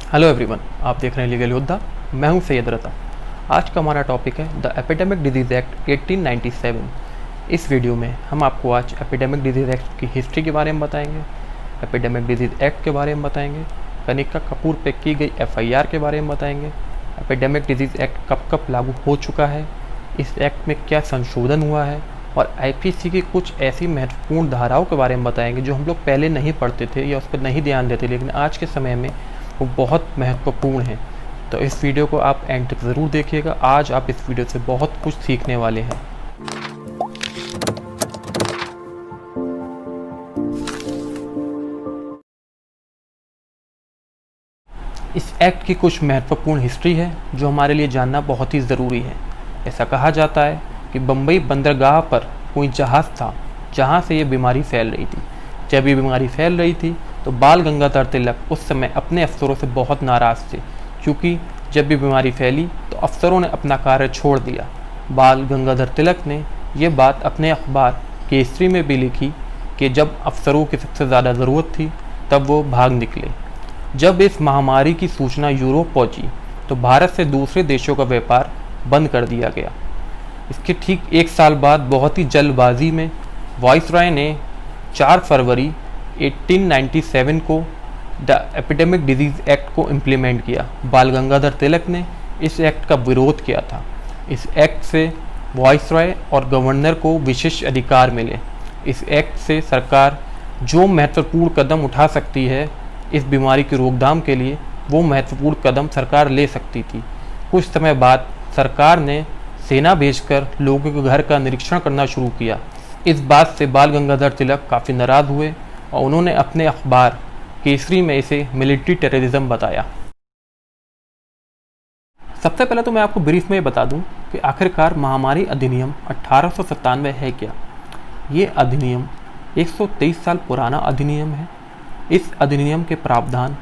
Hello everyone, आप देख रहे हैं लीगल योद्धा। मैं हूं सैयद रता। आज का हमारा टॉपिक है द एपिडेमिक डिजीज़ एक्ट 1897। इस वीडियो में हम आपको आज एपिडेमिक डिजीज़ एक्ट की हिस्ट्री के बारे में बताएंगे, एपिडेमिक डिजीज़ एक्ट के बारे में बताएंगे, कनिका कपूर पे की गई FIR के बारे में बताएंगे, एपिडेमिक डिजीज़ एक्ट कब कब लागू हो चुका है, इस एक्ट में क्या संशोधन हुआ है, और IPC की कुछ ऐसी महत्वपूर्ण धाराओं के बारे में बताएंगे जो हम लोग पहले नहीं पढ़ते थे या उस पर नहीं ध्यान देते, लेकिन आज के समय में वो बहुत महत्वपूर्ण है। तो इस वीडियो को आप एंड तक ज़रूर देखिएगा। आज आप इस वीडियो से बहुत कुछ सीखने वाले हैं। इस एक्ट की कुछ महत्वपूर्ण हिस्ट्री है जो हमारे लिए जानना बहुत ही ज़रूरी है। ऐसा कहा जाता है कि बम्बई बंदरगाह पर कोई जहाज़ था जहाँ से ये बीमारी फैल रही थी। जब ये बीमारी फैल रही थी तो बाल गंगाधर तिलक उस समय अपने अफसरों से बहुत नाराज़ थे, क्योंकि जब ये बीमारी फैली तो अफसरों ने अपना कार्य छोड़ दिया। बाल गंगाधर तिलक ने ये बात अपने अखबार केसरी में भी लिखी कि जब अफसरों की सबसे ज़्यादा ज़रूरत थी तब वो भाग निकले। जब इस महामारी की सूचना यूरोप पहुंची तो भारत से दूसरे देशों का व्यापार बंद कर दिया गया। इसके ठीक एक साल बाद बहुत ही जल्दबाजी में वाइसरॉय ने 4 फरवरी 1897 को द एपिडेमिक डिजीज़ एक्ट को इम्प्लीमेंट किया। बाल गंगाधर तिलक ने इस एक्ट का विरोध किया था। इस एक्ट से वाइसरॉय और गवर्नर को विशेष अधिकार मिले। इस एक्ट से सरकार जो महत्वपूर्ण कदम उठा सकती है इस बीमारी की रोकथाम के लिए, वो महत्वपूर्ण कदम सरकार ले सकती थी। कुछ समय बाद सरकार ने सेना भेजकर लोगों के घर का निरीक्षण करना शुरू किया। इस बात से बाल गंगाधर तिलक काफ़ी नाराज़ हुए और उन्होंने अपने अखबार केसरी में इसे मिलिट्री टेररिज्म बताया। सबसे पहले तो मैं आपको ब्रीफ में बता दूं कि आखिरकार महामारी अधिनियम 1897 है क्या। ये अधिनियम 123 साल पुराना अधिनियम है। इस अधिनियम के प्रावधान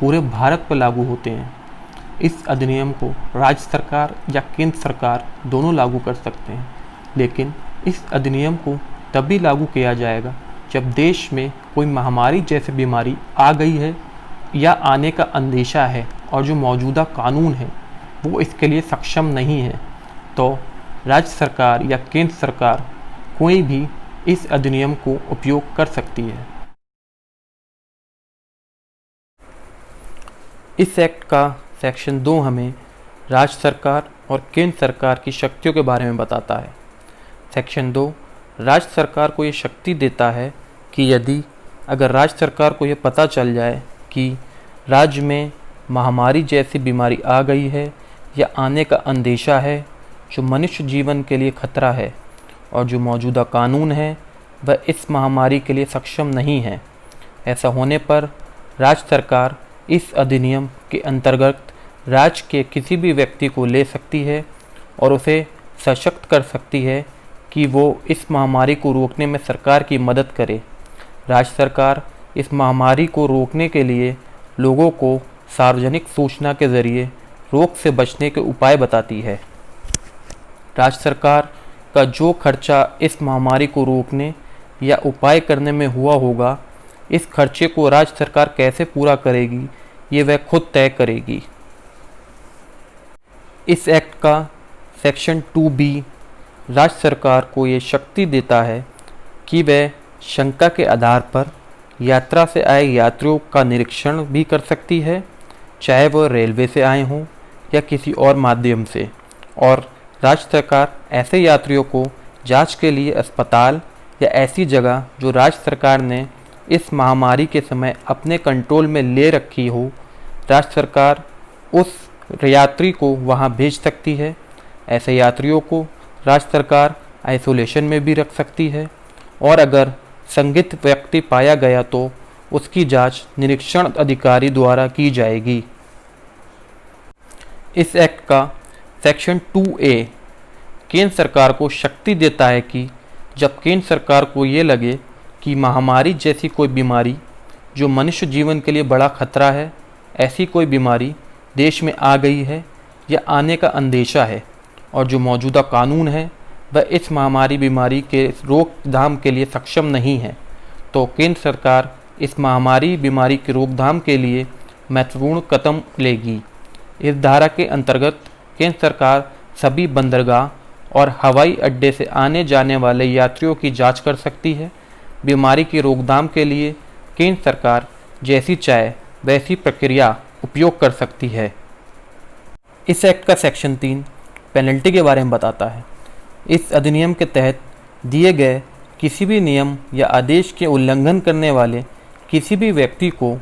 पूरे भारत पर लागू होते हैं। इस अधिनियम को राज्य सरकार या केंद्र सरकार दोनों लागू कर सकते हैं, लेकिन इस अधिनियम को तभी लागू किया जाएगा जब देश में कोई महामारी जैसी बीमारी आ गई है या आने का अंदेशा है और जो मौजूदा कानून है वो इसके लिए सक्षम नहीं है, तो राज्य सरकार या केंद्र सरकार कोई भी इस अधिनियम को उपयोग कर सकती है। इस एक्ट का सेक्शन 2 हमें राज्य सरकार और केंद्र सरकार की शक्तियों के बारे में बताता है। सेक्शन 2 राज्य सरकार को ये शक्ति देता है कि यदि अगर राज्य सरकार को ये पता चल जाए कि राज्य में महामारी जैसी बीमारी आ गई है या आने का अंदेशा है जो मनुष्य जीवन के लिए खतरा है और जो मौजूदा कानून है वह इस महामारी के लिए सक्षम नहीं है, ऐसा होने पर राज्य सरकार इस अधिनियम के अंतर्गत राज्य के किसी भी व्यक्ति को ले सकती है और उसे सशक्त कर सकती है कि वो इस महामारी को रोकने में सरकार की मदद करे। राज्य सरकार इस महामारी को रोकने के लिए लोगों को सार्वजनिक सूचना के ज़रिए रोग से बचने के उपाय बताती है। राज्य सरकार का जो खर्चा इस महामारी को रोकने या उपाय करने में हुआ होगा, इस खर्चे को राज्य सरकार कैसे पूरा करेगी ये वह खुद तय करेगी। इस एक्ट का सेक्शन 2B राज्य सरकार को ये शक्ति देता है कि वह शंका के आधार पर यात्रा से आए यात्रियों का निरीक्षण भी कर सकती है, चाहे वह रेलवे से आए हों या किसी और माध्यम से, और राज्य सरकार ऐसे यात्रियों को जांच के लिए अस्पताल या ऐसी जगह जो राज्य सरकार ने इस महामारी के समय अपने कंट्रोल में ले रखी हो, राज्य सरकार उस यात्री को वहां भेज सकती है। ऐसे यात्रियों को राज्य सरकार आइसोलेशन में भी रख सकती है, और अगर संदिग्ध व्यक्ति पाया गया तो उसकी जांच निरीक्षण अधिकारी द्वारा की जाएगी। इस एक्ट का सेक्शन 2A केंद्र सरकार को शक्ति देता है कि जब केंद्र सरकार को ये लगे कि महामारी जैसी कोई बीमारी जो मनुष्य जीवन के लिए बड़ा खतरा है, ऐसी कोई बीमारी देश में आ गई है या आने का अंदेशा है और जो मौजूदा कानून है वह इस महामारी बीमारी के रोकथाम के लिए सक्षम नहीं है, तो केंद्र सरकार इस महामारी बीमारी की रोकथाम के लिए महत्वपूर्ण कदम लेगी। इस धारा के अंतर्गत केंद्र सरकार सभी बंदरगाह और हवाई अड्डे से आने जाने वाले यात्रियों की जांच कर सकती है। बीमारी की रोकथाम के लिए केंद्र सरकार जैसी चाहे वैसी प्रक्रिया उपयोग कर सकती है। इस एक्ट का सेक्शन 3 पेनल्टी के बारे में बताता है। इस अधिनियम के तहत दिए गए किसी भी नियम या आदेश के उल्लंघन करने वाले किसी भी व्यक्ति को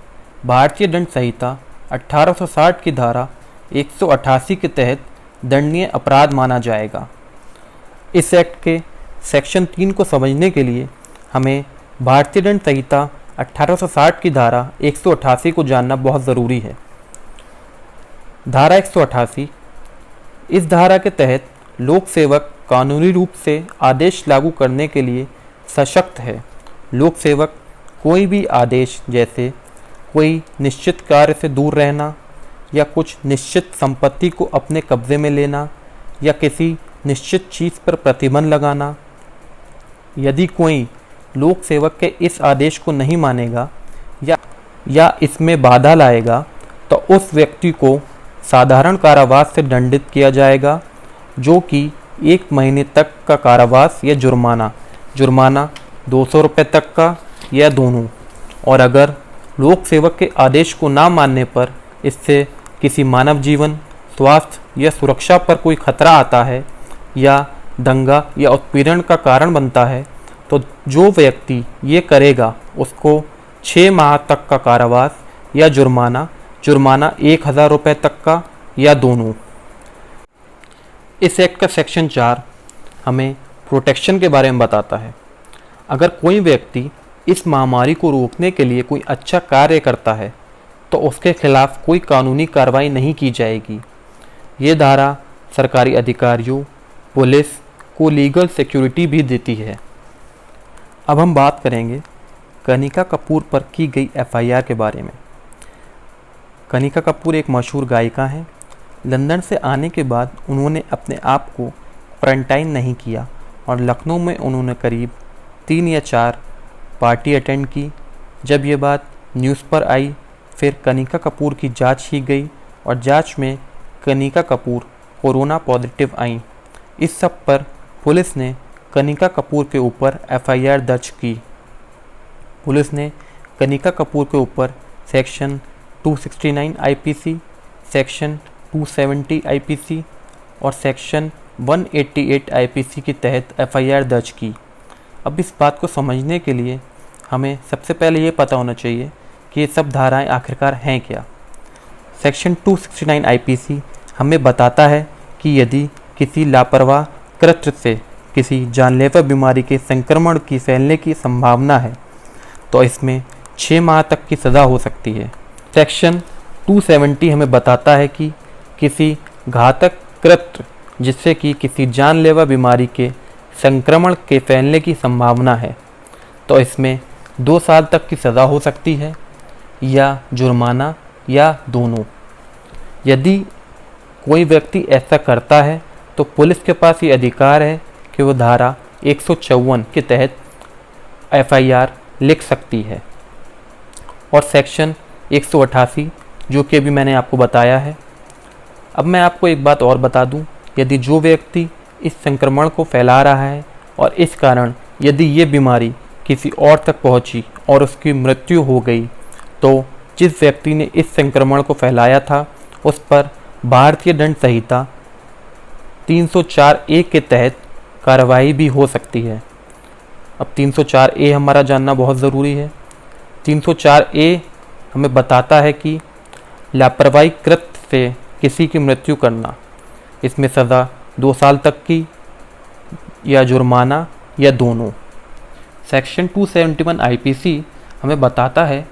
भारतीय दंड संहिता 1860 की धारा 188 के तहत दंडनीय अपराध माना जाएगा। इस एक्ट के सेक्शन 3 को समझने के लिए हमें भारतीय दंड संहिता 1860 की धारा 188 को जानना बहुत ज़रूरी है। धारा 188, इस धारा के तहत लोक सेवक कानूनी रूप से आदेश लागू करने के लिए सशक्त है। लोक सेवक कोई भी आदेश, जैसे कोई निश्चित कार्य से दूर रहना या कुछ निश्चित संपत्ति को अपने कब्जे में लेना या किसी निश्चित चीज़ पर प्रतिबंध लगाना, यदि कोई लोक सेवक के इस आदेश को नहीं मानेगा या इसमें बाधा लाएगा तो उस व्यक्ति को साधारण कारावास से दंडित किया जाएगा, जो कि 1 महीने तक का कारावास या जुर्माना 200 रुपये तक का या दोनों। और अगर लोक सेवक के आदेश को ना मानने पर इससे किसी मानव जीवन, स्वास्थ्य या सुरक्षा पर कोई खतरा आता है या दंगा या उत्पीड़न का कारण बनता है, तो जो व्यक्ति ये करेगा उसको 6 माह तक का कारावास या जुर्माना 1000 रुपये तक का या दोनों। इस एक्ट का सेक्शन 4 हमें प्रोटेक्शन के बारे में बताता है। अगर कोई व्यक्ति इस महामारी को रोकने के लिए कोई अच्छा कार्य करता है तो उसके खिलाफ कोई कानूनी कार्रवाई नहीं की जाएगी। ये धारा सरकारी अधिकारियों, पुलिस को लीगल सिक्योरिटी भी देती है। अब हम बात करेंगे कनिका कपूर पर की गई एफआईआर के बारे में। कनिका कपूर एक मशहूर गायिका हैं। लंदन से आने के बाद उन्होंने अपने आप को क्वारंटाइन नहीं किया और लखनऊ में उन्होंने करीब 3 या 4 पार्टी अटेंड की। जब ये बात न्यूज़ पर आई, फिर कनिका कपूर की जांच की गई और जांच में कनिका कपूर कोरोना पॉजिटिव आईं। इस सब पर पुलिस ने कनिका कपूर के ऊपर एफआईआर दर्ज की। पुलिस ने कनिका कपूर के ऊपर सेक्शन 269 आईपीसी, सेक्शन 270 आईपीसी और सेक्शन 188 आईपीसी के तहत एफआईआर दर्ज की। अब इस बात को समझने के लिए हमें सबसे पहले ये पता होना चाहिए कि ये सब धाराएं आखिरकार हैं क्या। सेक्शन 269 आईपीसी हमें बताता है कि यदि किसी लापरवाह कृत्य से किसी जानलेवा बीमारी के संक्रमण की फैलने की संभावना है तो इसमें 6 माह तक की सज़ा हो सकती है। सेक्शन 270 हमें बताता है कि किसी घातक कृत्य जिससे कि किसी जानलेवा बीमारी के संक्रमण के फैलने की संभावना है तो इसमें 2 साल तक की सज़ा हो सकती है या जुर्माना या दोनों। यदि कोई व्यक्ति ऐसा करता है तो पुलिस के पास ये अधिकार है कि वो धारा 154 के तहत एफआईआर लिख सकती है। और सेक्शन 188 जो कि अभी मैंने आपको बताया है। अब मैं आपको एक बात और बता दूं, यदि जो व्यक्ति इस संक्रमण को फैला रहा है और इस कारण यदि ये बीमारी किसी और तक पहुंची और उसकी मृत्यु हो गई तो जिस व्यक्ति ने इस संक्रमण को फैलाया था उस पर भारतीय दंड संहिता 304A के तहत कार्रवाई भी हो सकती है। अब 304A हमारा जानना बहुत ज़रूरी है। 304A हमें बताता है कि लापरवाही कृत्य से किसी की मृत्यु करना, इसमें सज़ा 2 साल तक की या जुर्माना या दोनों। सेक्शन 271 आईपीसी हमें बताता है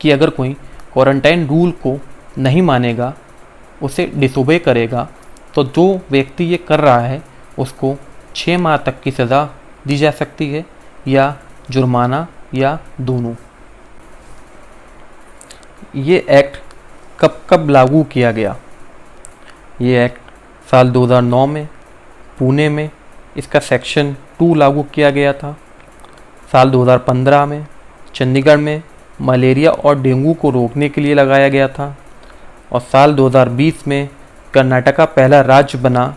कि अगर कोई क्वारंटाइन रूल को नहीं मानेगा, उसे डिसोबे करेगा, तो जो व्यक्ति ये कर रहा है उसको 6 माह तक की सज़ा दी जा सकती है या जुर्माना या दोनों। ये एक्ट कब लागू किया गया? ये एक्ट साल 2009 में पुणे में इसका सेक्शन 2 लागू किया गया था। साल 2015 में चंडीगढ़ में मलेरिया और डेंगू को रोकने के लिए लगाया गया था और साल 2020 में कर्नाटका पहला राज्य बना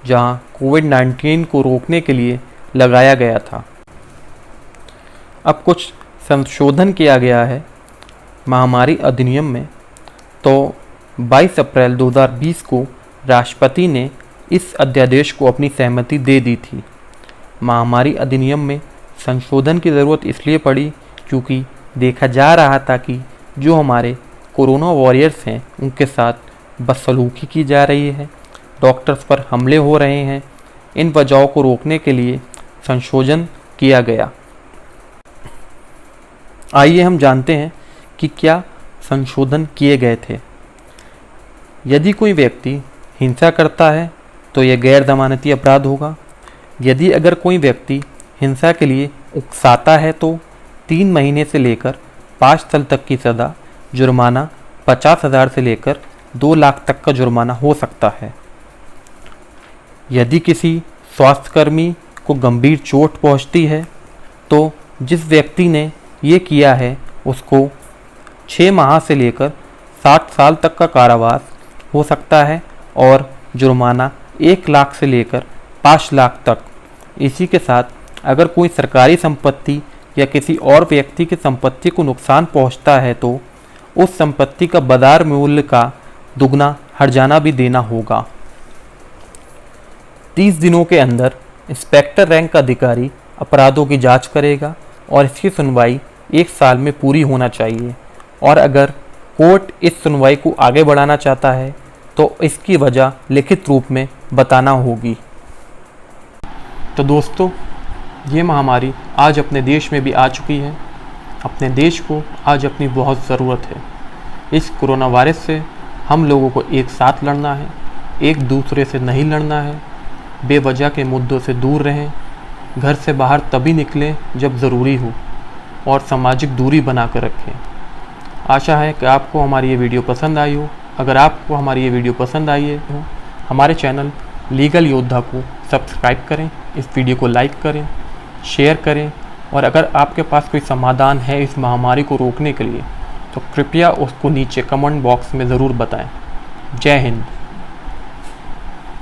जहां कोविड-19 को रोकने के लिए लगाया गया था। अब कुछ संशोधन किया गया है महामारी अधिनियम में। तो 22 अप्रैल 2020 को राष्ट्रपति ने इस अध्यादेश को अपनी सहमति दे दी थी। महामारी अधिनियम में संशोधन की ज़रूरत इसलिए पड़ी क्योंकि देखा जा रहा था कि जो हमारे कोरोना वॉरियर्स हैं उनके साथ बदसलूकी की जा रही है, डॉक्टर्स पर हमले हो रहे हैं। इन वजहों को रोकने के लिए संशोधन किया गया। आइए हम जानते हैं कि क्या संशोधन किए गए थे। यदि कोई व्यक्ति हिंसा करता है तो यह गैर जमानती अपराध होगा। यदि अगर कोई व्यक्ति हिंसा के लिए उकसाता है तो 3 महीने से लेकर 5 साल तक की सज़ा, जुर्माना 50,000 से लेकर 2 लाख तक का जुर्माना हो सकता है। यदि किसी स्वास्थ्यकर्मी को गंभीर चोट पहुंचती है तो जिस व्यक्ति ने ये किया है उसको 6 माह से लेकर 60 साल तक का कारावास हो सकता है और जुर्माना 1 लाख से लेकर 5 लाख तक। इसी के साथ अगर कोई सरकारी संपत्ति या किसी और व्यक्ति की संपत्ति को नुकसान पहुंचता है तो उस संपत्ति का बाजार मूल्य का दुगना हर्जाना भी देना होगा। 30 दिनों के अंदर इंस्पेक्टर रैंक का अधिकारी अपराधों की जांच करेगा और इसकी सुनवाई 1 साल में पूरी होना चाहिए। और अगर कोर्ट इस सुनवाई को आगे बढ़ाना चाहता है तो इसकी वजह लिखित रूप में बताना होगी। तो दोस्तों, ये महामारी आज अपने देश में भी आ चुकी है। अपने देश को आज अपनी बहुत ज़रूरत है। इस कोरोना वायरस से हम लोगों को एक साथ लड़ना है, एक दूसरे से नहीं लड़ना है। बेवजह के मुद्दों से दूर रहें, घर से बाहर तभी निकलें जब ज़रूरी हो और सामाजिक दूरी बना कर रखें। आशा है कि आपको हमारी ये वीडियो पसंद आई हो। अगर आपको हमारी ये वीडियो पसंद आई है तो हमारे चैनल लीगल योद्धा को सब्सक्राइब करें, इस वीडियो को लाइक करें, शेयर करें और अगर आपके पास कोई समाधान है इस महामारी को रोकने के लिए तो कृपया उसको नीचे कमेंट बॉक्स में ज़रूर बताएं। जय हिंद।